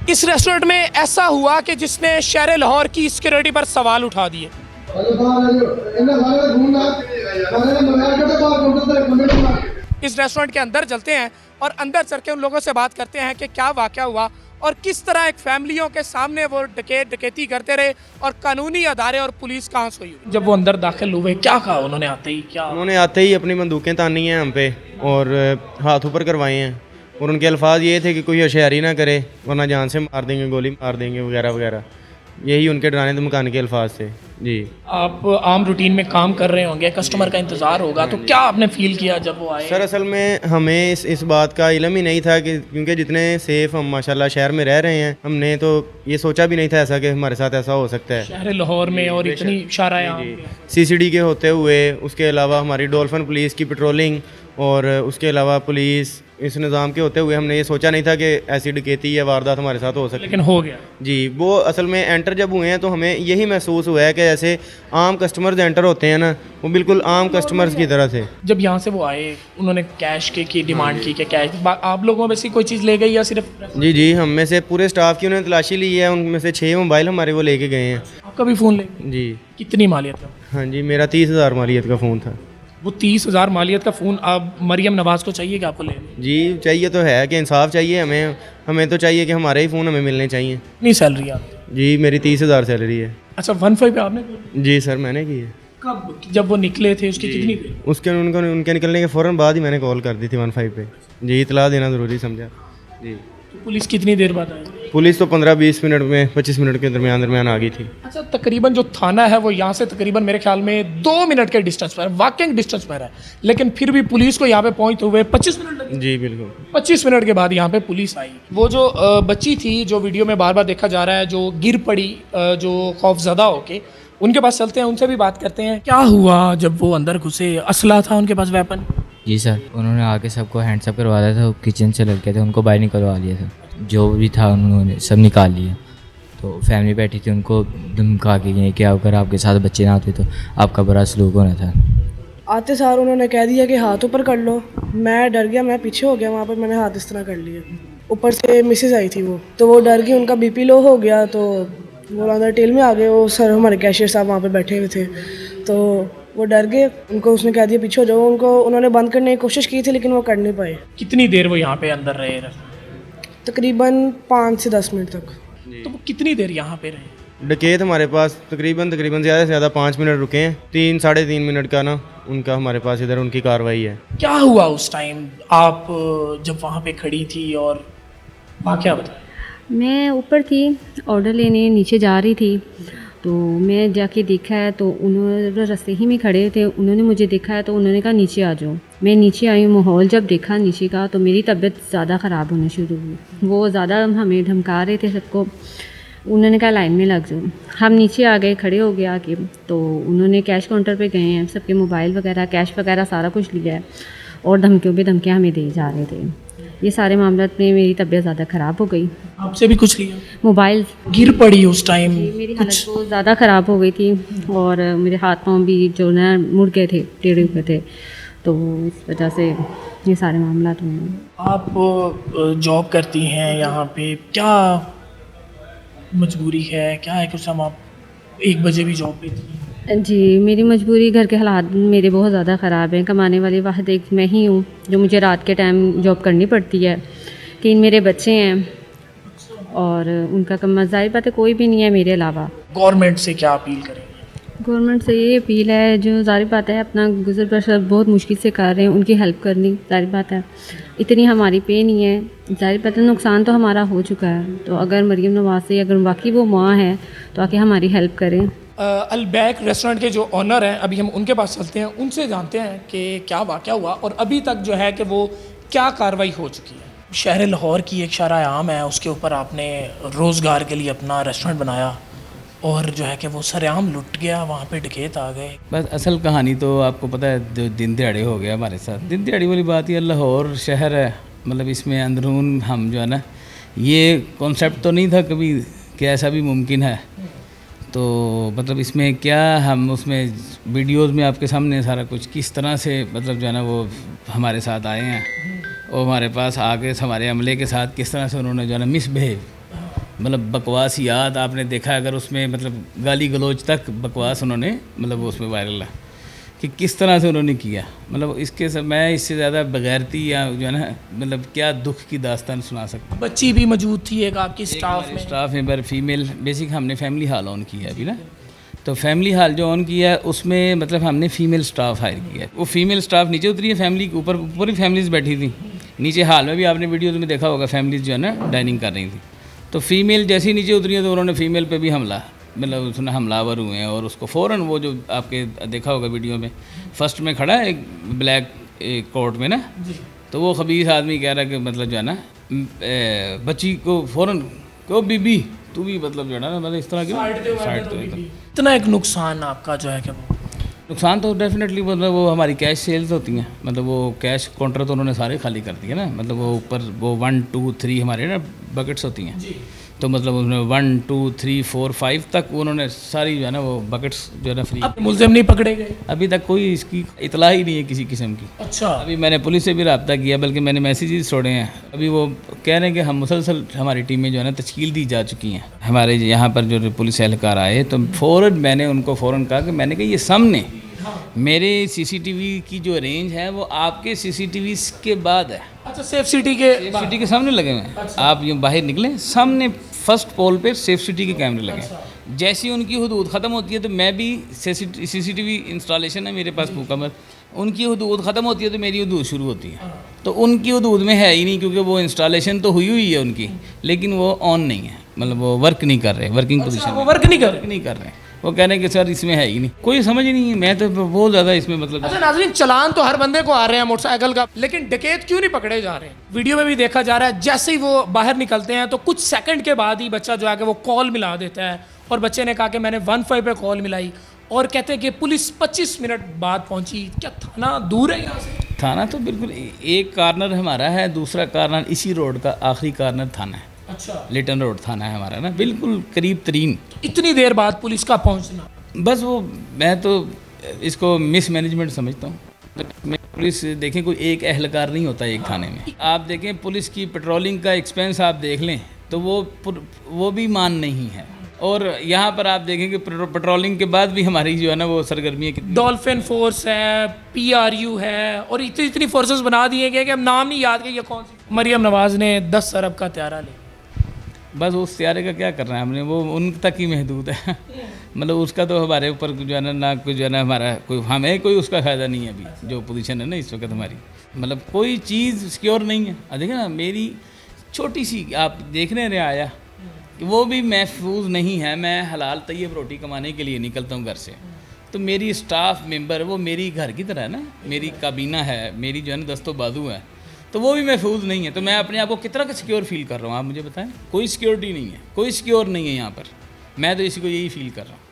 इस रेस्टोरेंट में ऐसा हुआ कि जिसने शहर लाहौर की सिक्योरिटी पर सवाल उठा दिए। इस रेस्टोरेंट के अंदर चलते हैं और अंदर चल के उन लोगों से बात करते हैं कि क्या वाकया हुआ और किस तरह एक फैमिलियों के सामने वो डकैती करते रहे और कानूनी अदारे और पुलिस कहाँ सोई हुई। जब वो अंदर दाखिल हुए क्या कहा उन्होंने आते ही अपनी बंदूकें तानी हैं हम पे और हाथ ऊपर करवाए हैं और उनके अल्फाज ये थे कि कोई होशियारी ना करे वरना जान से मार देंगे, गोली मार देंगे वगैरह वगैरह। यही उनके डराने धमकाने के अल्फाज थे जी। आप आम रूटीन में काम कर रहे होंगे, कस्टमर का इंतज़ार होगा, तो क्या आपने फील किया जब वो आए? सर असल में हमें इस बात का इल्म ही नहीं था कि क्योंकि जितने सेफ़ हम माशाल्लाह शहर में रह रहे हैं, हमने तो ये सोचा भी नहीं था ऐसा कि हमारे साथ ऐसा हो सकता है शहर लाहौर में और इतनी शाराएं CCD के होते हुए। उसके अलावा हमारी डॉल्फिन पुलिस की पेट्रोलिंग और उसके अलावा पुलिस इस निज़ाम के होते हुए हमने ये सोचा नहीं था कि ऐसी डकैती या वारदात हमारे साथ हो सकती, लेकिन हो गया जी। वो असल में एंटर जब हुए हैं तो हमें यही महसूस हुआ है कि जैसे आम कस्टमर्स एंटर होते हैं ना, वो बिल्कुल आम कस्टमर्स की तरह थे। जब यहाँ से वो आए उन्होंने कैश की डिमांड की कि कैश आप लोगों में से कोई चीज़ ले गई या सिर्फ? जी हम में से पूरे स्टाफ की उन्होंने तलाशी ली है, उनमें से 6 मोबाइल हमारे वो लेके गए हैं। आपका भी फ़ोन ले गए? जी। कितनी मालियत का? हाँ जी, मेरा 30,000 मालियत का फ़ोन था। वो 30,000 मालियत का फ़ोन अब मरियम नवाज़ को चाहिए कि आपको ले? जी चाहिए तो है कि इंसाफ चाहिए हमें तो चाहिए कि हमारे ही फ़ोन हमें मिलने चाहिए। कितनी सैलरी आपकी? जी मेरी 30,000 सैलरी है। अच्छा 15 पे आपने? जी सर मैंने की है। कब जब वो निकले थे उसकी कितनी देर? उनके निकलने के फ़ौरन बाद ही मैंने कॉल कर दी थी 15 पे। जी इतला देना ज़रूरी समझा जी। तो पुलिस कितनी देर बाद आई? पुलिस तो 15-20 मिनट में 25 मिनट के दरमियान आ गई थी। अच्छा तकरीबन जो थाना है वो यहाँ से तकरीबन मेरे ख्याल में 2 मिनट के डिस्टेंस पर है, वॉकिंग डिस्टेंस पर है, लेकिन फिर भी पुलिस को यहाँ पे पहुँचते हुए 25 मिनट लगे। जी बिल्कुल 25 मिनट के बाद यहाँ पे पुलिस आई। वो जो बच्ची थी जो वीडियो में बार बार देखा जा रहा है, जो गिर पड़ी, जो खौफजदा होके, उनके पास चलते हैं, उनसे भी बात करते हैं। क्या हुआ जब वो अंदर घुसे? असला था उनके पास, वेपन? जी सर, उन्होंने आके सबको हैंड्सअप करवा दिया था, किचन से लड़के थे उनको बाहर निकलवा लिया था, जो भी था उन्होंने सब निकाल लिया। तो फैमिली बैठी थी, उनको धमका के गए कि अगर आपके साथ बच्चे ना होते तो आपका बुरा सलूक होना था। आते सार उन्होंने कह दिया कि हाथ ऊपर कर लो। मैं डर गया, मैं पीछे हो गया, वहाँ पर मैंने हाथ इस तरह कर लिया। ऊपर से मिसेज आई थी तो वो डर गई, उनका BP लो हो गया, तो वो अंदर टेल में आ गए। वो सर हमारे कैशियर साहब वहाँ पे बैठे हुए थे, तो वो डर गए। उनको उसने कह दिया पीछे हो जाओ। उन्होंने बंद करने की कोशिश की थी लेकिन वो कर नहीं पाए। कितनी देर वो यहाँ पे अंदर रहे? तकरीबन 5 से 10 मिनट तक। तो वो कितनी देर यहाँ पे रहे? डकैत हमारे पास तकरीबन ज़्यादा से ज़्यादा 5 मिनट रुके हैं। 3-3.5 मिनट का ना उनका हमारे पास इधर उनकी कार्रवाई है। क्या हुआ उस टाइम आप जब वहाँ पे खड़ी थी और वाकया बताएं? मैं ऊपर थी, ऑर्डर लेने नीचे जा रही थी, तो मैं जाके देखा है तो उन्होंने रास्ते ही में खड़े थे, उन्होंने मुझे देखा है तो उन्होंने कहा नीचे आ जाओ। मैं नीचे आई, माहौल जब देखा नीचे का तो मेरी तबीयत ज़्यादा ख़राब होना शुरू हुई। वो ज़्यादा हमें धमका रहे थे सबको। उन्होंने कहा लाइन में लग जाओ। हम नीचे आ गए, खड़े हो गए आके, तो उन्होंने कैश काउंटर पे गए हैं, सबके मोबाइल वगैरह कैश वगैरह सारा कुछ लिया है और धमकियों पे धमकियाँ हमें दे जा रहे थे। ये सारे मामले में मेरी तबीयत ज़्यादा ख़राब हो गई। आपसे भी कुछ लिया? मोबाइल गिर पड़ी उस टाइम? मेरी हालत बहुत ज़्यादा ख़राब हो गई थी और मेरे हाथ पाँव भी जो ना मुड़ गए थे, टेढ़े हुए थे, तो इस वजह से ये सारे मामला हुए। आप जॉब करती हैं यहाँ पे, क्या मजबूरी है, क्या है कुछ? हम आप 1 बजे भी जॉब पे थी? जी मेरी मजबूरी, घर के हालात मेरे बहुत ज़्यादा ख़राब हैं। कमाने वाली वाहद एक मैं ही हूँ जो मुझे रात के टाइम जॉब करनी पड़ती है। 3 मेरे बच्चे हैं और उनका कम ज़ाहिर बात है कोई भी नहीं है मेरे अलावा। गवर्नमेंट से क्या अपील करेंगे? गवर्नमेंट से ये अपील है, जो ज़ाहिर बात है अपना गुजर बसर बहुत मुश्किल से कर रहे हैं, उनकी हेल्प करनी। ज़ाहिर बात है इतनी हमारी पे नहीं है, ज़ाहिर बात है नुकसान तो हमारा हो चुका है, तो अगर मरियम नवाज़ से अगर वाकई वो माँ है तो आके हमारी हेल्प करें। अलबैक रेस्टोरेंट के जो ऑनर हैं, अभी हम उनके पास चलते हैं, उनसे जानते हैं कि क्या वाकया हुआ और अभी तक जो है कि वो क्या कार्रवाई हो चुकी है। शहर लाहौर की एक शारा आम है, उसके ऊपर आपने रोज़गार के लिए अपना रेस्टोरेंट बनाया और जो है कि वो सरेआम लुट गया, वहाँ पे डकैत आ गए। बस असल कहानी तो आपको पता है, जो दिन दिहाड़े हो गया हमारे साथ। दिन दिहाड़ी वाली बात ही, लाहौर शहर है, मतलब इसमें अंदरून हम जो है ना, ये कॉन्सेप्ट तो नहीं था कभी कि ऐसा भी मुमकिन है। तो मतलब इसमें क्या, हम उसमें वीडियोस में आपके सामने सारा कुछ किस तरह से मतलब जो है ना वो हमारे साथ आए हैं और हमारे पास आके हमारे अमले के साथ किस तरह से उन्होंने जो है ना मिसबिहेव मतलब बकवासियात आपने देखा, अगर उसमें मतलब गाली गलौज तक बकवास उन्होंने मतलब वो उसमें वायरल है कि किस तरह से उन्होंने किया। मतलब इसके सब मैं इससे ज़्यादा बगैरती या जो है ना मतलब क्या दुख की दास्तान सुना सकता हूँ। बच्ची भी मौजूद थी एक आपकी स्टाफ में। स्टाफ में पर फीमेल बेसिक हमने फैमिली हॉल ऑन किया है अभी ना, तो फैमिली हॉल जो ऑन किया है उसमें मतलब हमने फ़ीमेल स्टाफ हायर किया है। वो फीमेल स्टाफ नीचे उतरी है, फैमिली के ऊपर पूरी फैमिलीज बैठी थी। नीचे हॉल में भी आपने वीडियोज़ में देखा होगा फैमिलीज जो है ना डाइनिंग कर रही थी। तो फीमेल जैसे ही नीचे उतरी है तो उन्होंने फीमेल पे भी हमला मतलब उसने हमलावर हुए हैं और उसको फ़ौरन वो जो आपके देखा होगा वीडियो में फर्स्ट में खड़ा है एक ब्लैक कोट में ना, तो वो खबीस आदमी कह रहा है कि मतलब जो है ना बच्ची को फ़ौरन को बीबी तू भी मतलब जो है ना मतलब इस तरह की साइड तो इतना एक नुकसान आपका जो है कि वो नुकसान तो डेफिनेटली मतलब वो हमारी कैश सेल्स होती हैं, मतलब वो कैश काउंटर तो उन्होंने सारे खाली कर दिए ना। मतलब वो ऊपर वो 1 2 3 हमारे ना बकेट्स होती हैं, तो मतलब उन्होंने 1 2 3 4 5 तक उन्होंने सारी जो है ना वो बकेट्स जो है ना फ्री। अब मुलजिम नहीं पकड़े गए अभी तक कोई इसकी इतला ही नहीं है किसी किस्म की। अच्छा, अभी मैंने पुलिस से भी रब्ता किया, बल्कि मैंने मैसेजेस छोड़े हैं। अभी वो कह रहे हैं कि हम मुसलसल हमारी टीमें जो है ना तश्कील दी जा चुकी हैं। हमारे यहाँ पर जो पुलिस एहलकार आए तो फ़ौरन मैंने उनको फ़ौरन कहा कि मैंने कहा ये सामने मेरे सीसीटीवी की जो रेंज है वो आपके सीसीटीवी के बाद है। अच्छा, सेफ सिटी के सिटी के सामने लगे हुए हैं। आप यूँ बाहर निकलें सामने फर्स्ट पोल पे सेफ सिटी के कैमरे लगे। जैसी उनकी हदूद ख़त्म होती है तो मैं भी सीसीटीवी इंस्टॉलेशन है मेरे पास मुकम्मल, उनकी हदूद ख़त्म होती है तो मेरी हदूद शुरू होती है। तो उनकी हदूद में है ही नहीं क्योंकि वो इंस्टॉलेशन तो हुई है उनकी, लेकिन वो ऑन नहीं है, मतलब वो वर्क नहीं कर रहे, वर्किंग पोजीशन वो वर्क नहीं कर रहे। वो कह रहे हैं कि सर इसमें है ही नहीं, कोई समझ ही नहीं है। मैं तो बहुत ज़्यादा इसमें मतलब अच्छा नाज़रीन, चलान तो हर बंदे को आ रहे हैं मोटरसाइकिल का, लेकिन डकैत क्यों नहीं पकड़े जा रहे हैं? वीडियो में भी देखा जा रहा है जैसे ही वो बाहर निकलते हैं तो कुछ सेकंड के बाद ही बच्चा जो है कि वो कॉल मिला देता है, और बच्चे ने कहा कि मैंने 15 पे कॉल मिलाई और कहते हैं कि पुलिस 25 मिनट बाद पहुंची। क्या थाना दूर है यहाँ से? थाना तो बिल्कुल एक कार्नर हमारा है, दूसरा कार्नर इसी रोड का आखिरी कार्नर थाना है। अच्छा, लिटन रोड थाना है हमारा ना, बिल्कुल करीब तरीन। इतनी देर बाद पुलिस का पहुंचना, बस वो मैं तो इसको मिसमैनेजमेंट समझता हूँ। पुलिस देखें कोई एक एहलकार नहीं होता एक थाने में। आप देखें पुलिस की पेट्रोलिंग का एक्सपेंस आप देख लें तो वो भी मान नहीं है। और यहाँ पर आप देखें कि पेट्रोलिंग के बाद भी हमारी जो है ना वो सरगर्मियाँ कितनी। डॉल्फिन फोर्स है, PRU है, और इतनी फोर्सेस बना दिए गए कि हम नाम नहीं याद कि ये कौन सी। मरियम नवाज़ ने 10 अरब का त्यारा लिया। बस उस त्यारे का क्या करना है हमने, वो उन तक ही महदूद है। मतलब उसका तो हमारे ऊपर जो है ना कुछ जो है ना हमारा कोई हमें कोई उसका फ़ायदा नहीं है। अभी जो पोजीशन है ना इस वक्त हमारी, मतलब कोई चीज़ सिक्योर नहीं है। देखिए ना मेरी छोटी सी आप देखने रहे आया कि वो भी महफूज नहीं है। मैं हलाल तैयब रोटी कमाने के लिए निकलता हूँ घर से, तो मेरी स्टाफ मेंबर वो मेरी घर की तरह है ना, मेरी काबीना है, मेरी जो है ना दस्तो बाजू है, तो वो भी महफूज नहीं है। तो मैं अपने आप को कितना का सिक्योर फील कर रहा हूँ आप मुझे बताएं? कोई सिक्योरिटी नहीं है, कोई सिक्योर नहीं है यहाँ पर। मैं तो इसी को यही फील कर रहा हूँ।